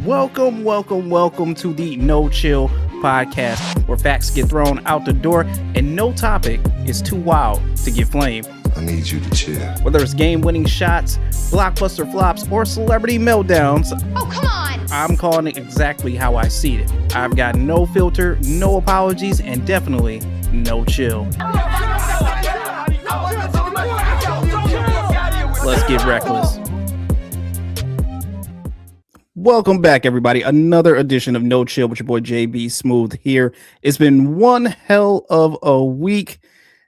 Welcome to the No Chill podcast, where facts get thrown out the door and no topic is too wild to get flamed. I need you to chill. Whether it's game-winning shots, blockbuster flops, or celebrity meltdowns, oh, come on! I'm calling it exactly how I see it. I've got no filter, no apologies, and definitely no chill. Let's get reckless. Welcome back, everybody. Another edition of No Chill with your boy JBSmoovv here. It's been one hell of a week.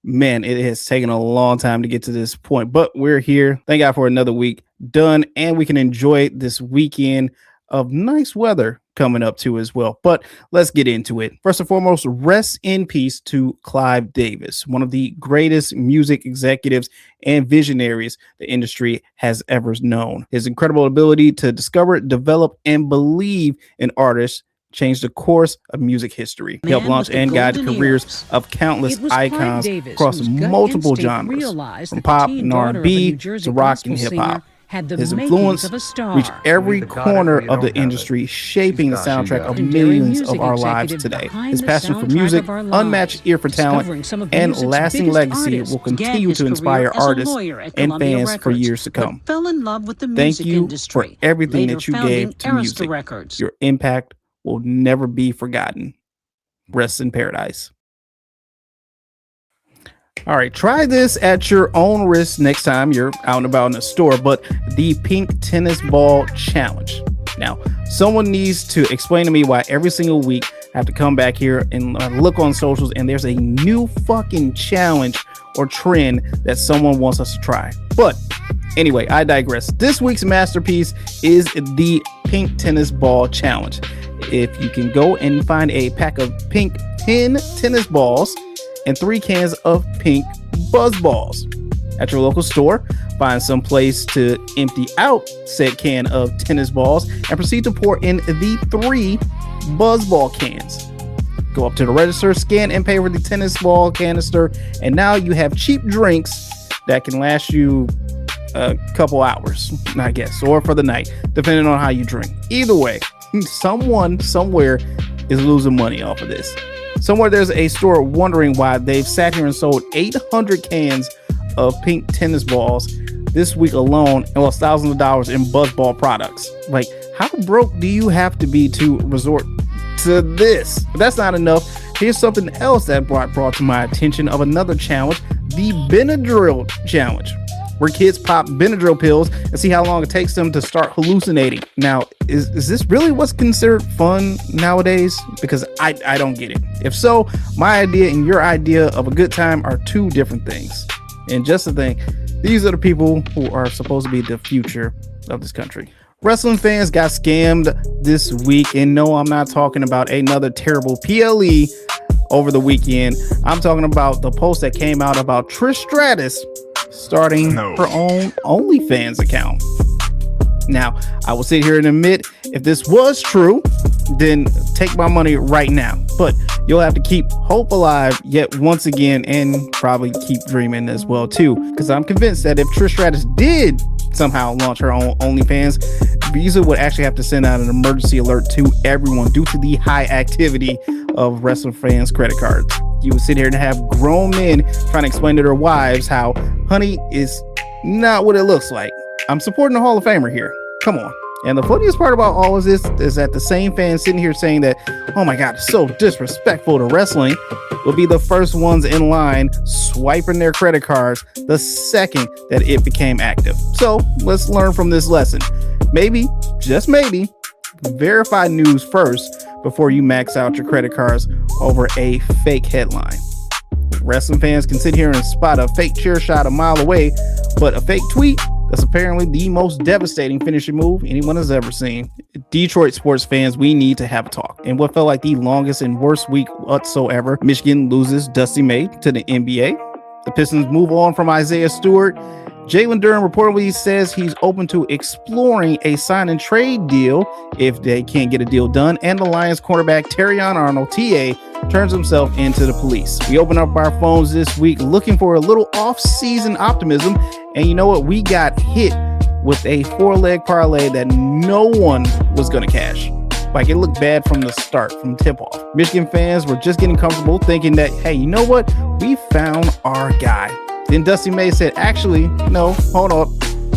Man, it has taken a long time to get to this point, but we're here. Thank God for another week done, and we can enjoy this weekend of nice weather coming up too as well. But let's get into it. First and foremost, rest in peace to Clive Davis, one of the greatest music executives and visionaries the industry has ever known. His incredible ability to discover, develop, and believe in artists changed the course of music history. He helped launch and guide the careers of countless icons across multiple genres, from pop and R&B to rock and hip-hop. His influence reached every corner of the industry, shaping the soundtrack of millions of our lives today. His passion for music, unmatched ear for talent, and lasting legacy will continue to inspire artists and fans for years to come. Thank you for everything that you gave to music. Your impact will never be forgotten. Rest in paradise. All right, try this at your own risk next time you're out and about in a store, but the pink tennis ball challenge. Now, someone needs to explain to me why every single week I have to come back here and look on socials and there's a new fucking challenge or trend that someone wants us to try. But anyway, I digress. This week's masterpiece is the pink tennis ball challenge. If you can go and find a pack of pink pin tennis balls and 3 cans of pink buzz balls at your local store, find some place to empty out said can of tennis balls and proceed to pour in the 3 buzz ball cans. Go up to the register, scan and pay for the tennis ball canister, and now you have cheap drinks that can last you a couple hours, I guess, or for the night, depending on how you drink. Either way, someone somewhere is losing money off of this. Somewhere there's a store wondering why they've sat here and sold 800 cans of pink tennis balls this week alone, and lost thousands of dollars in buzzball products. Like, how broke do you have to be to resort to this? If that's not enough, here's something else that brought to my attention of another challenge, the Benadryl challenge, where kids pop Benadryl pills and see how long it takes them to start hallucinating. Now, is this really what's considered fun nowadays? Because I don't get it. If so, my idea and your idea of a good time are two different things. And just to think, these are the people who are supposed to be the future of this country. Wrestling fans got scammed this week, and no, I'm not talking about another terrible PLE over the weekend. I'm talking about the post that came out about Trish Stratus starting her own OnlyFans account. Now, I will sit here and admit, if this was true, then take my money right now. But you'll have to keep hope alive yet once again, and probably keep dreaming as well too. Because I'm convinced that if Trish Stratus did somehow launch her own OnlyFans, Visa would actually have to send out an emergency alert to everyone due to the high activity of wrestling fans' credit cards. You would sit here and have grown men trying to explain to their wives how honey is not what it looks like. I'm supporting the Hall of Famer here. Come on. And the funniest part about all of this is that the same fans sitting here saying that, oh my God, it's so disrespectful to wrestling, will be the first ones in line swiping their credit cards the second that it became active. So let's learn from this lesson. Maybe, just maybe, verify news first before you max out your credit cards over a fake headline. Wrestling fans can sit here and spot a fake chair shot a mile away, but a fake tweet, that's apparently the most devastating finishing move anyone has ever seen. Detroit sports fans, we need to have a talk. In what felt like the longest and worst week whatsoever, Michigan loses Dusty May to the NBA. The Pistons move on from Isaiah Stewart. Jalen Durham reportedly says he's open to exploring a sign and trade deal if they can't get a deal done. And the Lions cornerback Terrion Arnold, TA, turns himself into the police. We open up our phones this week looking for a little off-season optimism. And you know what? We got hit with a 4-leg parlay that no one was going to cash. Like, it looked bad from the start, from tip-off. Michigan fans were just getting comfortable thinking that, hey, you know what? We found our guy. Then Dusty May said, actually, no, hold up.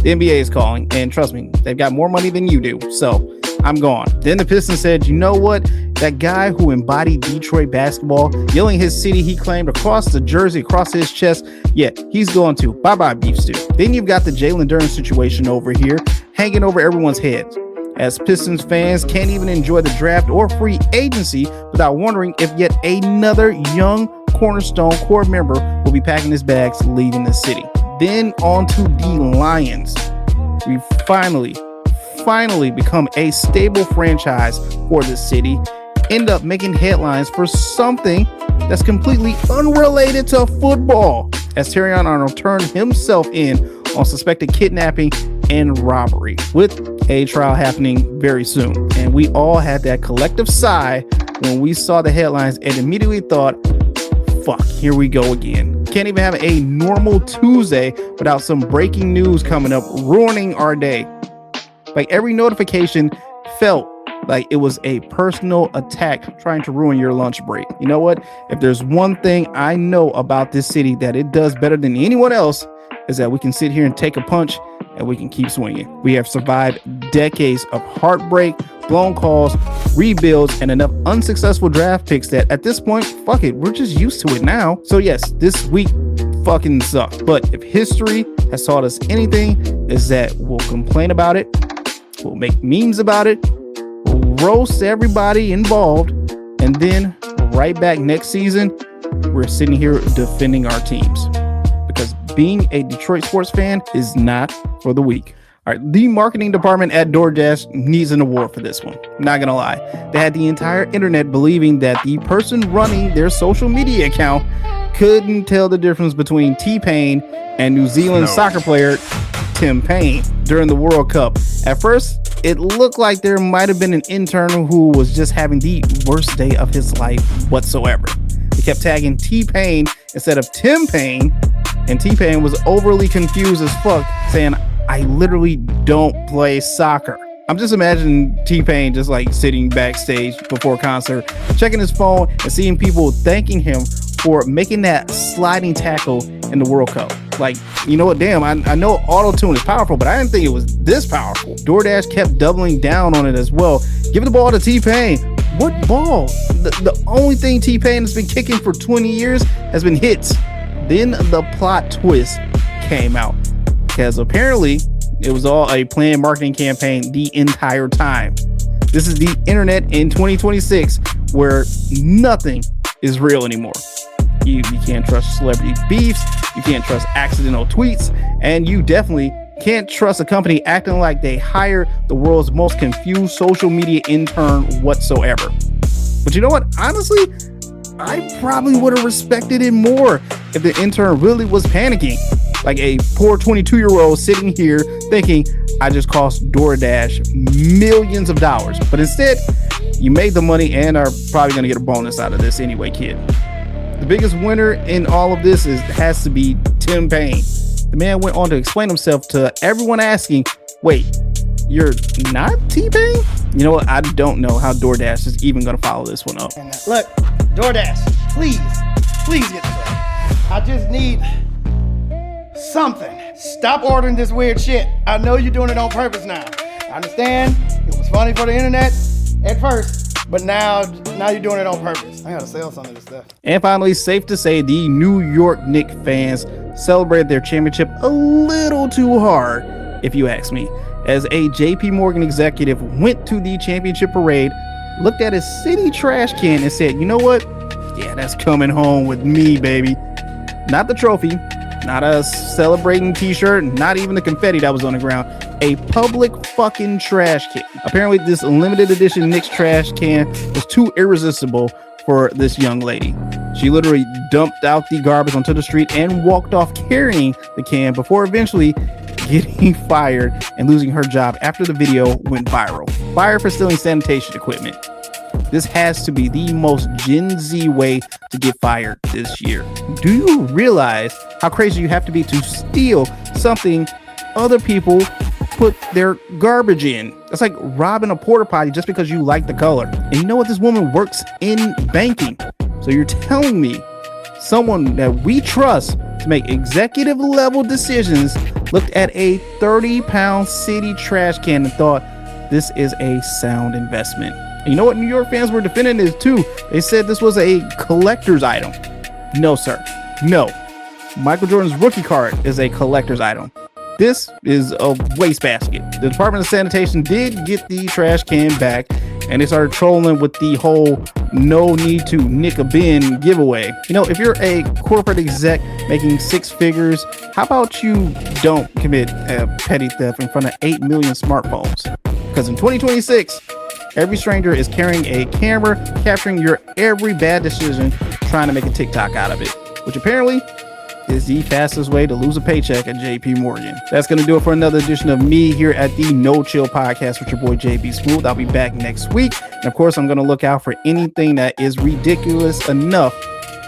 The NBA is calling, and trust me, they've got more money than you do, so I'm gone. Then the Pistons said, you know what? That guy who embodied Detroit basketball, yelling his city he claimed across the jersey, across his chest, yeah, he's going to. Bye-bye, beef stew. Then you've got the Jalen Duren situation over here, hanging over everyone's heads, as Pistons fans can't even enjoy the draft or free agency without wondering if yet another young cornerstone core member will be packing his bags, leaving the city. Then on to the Lions. We finally become a stable franchise for the city, end up making headlines for something that's completely unrelated to football, as Terrion Arnold turned himself in on suspected kidnapping and robbery, with a trial happening very soon. And we all had that collective sigh when we saw the headlines and immediately thought, fuck, here we go again. Can't even have a normal Tuesday without some breaking news coming up, ruining our day. Like, every notification felt like it was a personal attack trying to ruin your lunch break. You know what? If there's one thing I know about this city that it does better than anyone else, is that we can sit here and take a punch and we can keep swinging. We have survived decades of heartbreak, blown calls, rebuilds, and enough unsuccessful draft picks that at this point, fuck it, we're just used to it now. So yes, this week fucking sucked. But if history has taught us anything, is that we'll complain about it, we'll make memes about it, we'll roast everybody involved, and then right back next season, we're sitting here defending our teams. Because being a Detroit sports fan is not for the weak. All right, the marketing department at DoorDash needs an award for this one. Not gonna lie. They had the entire internet believing that the person running their social media account couldn't tell the difference between T-Pain and New Zealand soccer player Tim Payne during the World Cup. At first, it looked like there might have been an intern who was just having the worst day of his life whatsoever. They kept tagging T-Pain instead of Tim Payne, and T-Pain was overly confused as fuck, saying, I literally don't play soccer. I'm just imagining T-Pain just like sitting backstage before a concert, checking his phone and seeing people thanking him for making that sliding tackle in the World Cup. Like, you know what, damn, I know auto-tune is powerful, but I didn't think it was this powerful. DoorDash kept doubling down on it as well. Give the ball to T-Pain. What ball? The only thing T-Pain has been kicking for 20 years has been hits. Then the plot twist came out, because apparently it was all a planned marketing campaign the entire time. This is the internet in 2026 where nothing is real anymore. You can't trust celebrity beefs, you can't trust accidental tweets, and you definitely can't trust a company acting like they hired the world's most confused social media intern whatsoever. But you know what? Honestly, I probably would have respected it more if the intern really was panicking. Like a poor 22-year-old sitting here thinking, I just cost DoorDash millions of dollars. But instead, you made the money and are probably going to get a bonus out of this anyway, kid. The biggest winner in all of this has to be Tim Payne. The man went on to explain himself to everyone asking, wait, you're not T-Pain? You know what? I don't know how DoorDash is even going to follow this one up. Look, DoorDash, please get this right. I just need something. Stop ordering this weird shit. I know you're doing it on purpose now. I understand it was funny for the internet at first, but now you're doing it on purpose. I gotta sell some of this stuff. And finally, safe to say, the New York Knicks fans celebrated their championship a little too hard, if you ask me, as a JP Morgan executive went to the championship parade, looked at his city trash can and said, you know what? Yeah, that's coming home with me, baby. Not the trophy, not a celebrating t-shirt, not even the confetti that was on the ground. A public fucking trash can. Apparently, this limited edition Knicks trash can was too irresistible for this young lady. She literally dumped out the garbage onto the street and walked off carrying the can before eventually getting fired and losing her job after the video went viral. Fired for stealing sanitation equipment. This has to be the most Gen Z way to get fired this year. Do you realize how crazy you have to be to steal something other people put their garbage in. That's like robbing a porta potty just because you like the color. And you know what? This woman works in banking. So you're telling me someone that we trust to make executive level decisions looked at a 30-pound city trash can and thought this is a sound investment. And you know what? New York fans were defending this too. They said this was a collector's item. No, sir. No. Michael Jordan's rookie card is a collector's item. This is a wastebasket. The Department of Sanitation did get the trash can back, and they started trolling with the whole no need to nick a bin giveaway. You know, if you're a corporate exec making six figures, how about you don't commit a petty theft in front of 8 million smartphones? Because in 2026, every stranger is carrying a camera capturing your every bad decision, trying to make a TikTok out of it, which apparently is the fastest way to lose a paycheck at JP Morgan. That's going to do it for another edition of me here at the No Chill Podcast with your boy JBSmoovv. I'll be back next week. And of course, I'm going to look out for anything that is ridiculous enough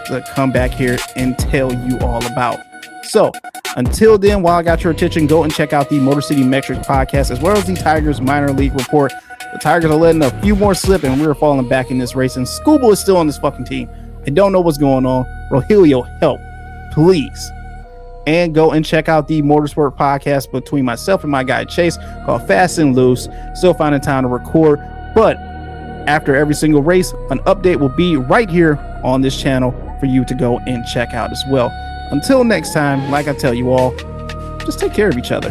to come back here and tell you all about. So until then, while I got your attention, go and check out the Motor City Metrics podcast, as well as the Tigers minor league report. The Tigers are letting a few more slip, and we're falling back in this race. And Scuba is still on this fucking team. I don't know what's going on. Rogelio, help, please. And go and check out the Motorsport podcast between myself and my guy Chase called Fast and Loose. Still finding time to record, but after every single race, an update will be right here on this channel for you to go and check out as well. Until next time, like I tell you all, just take care of each other.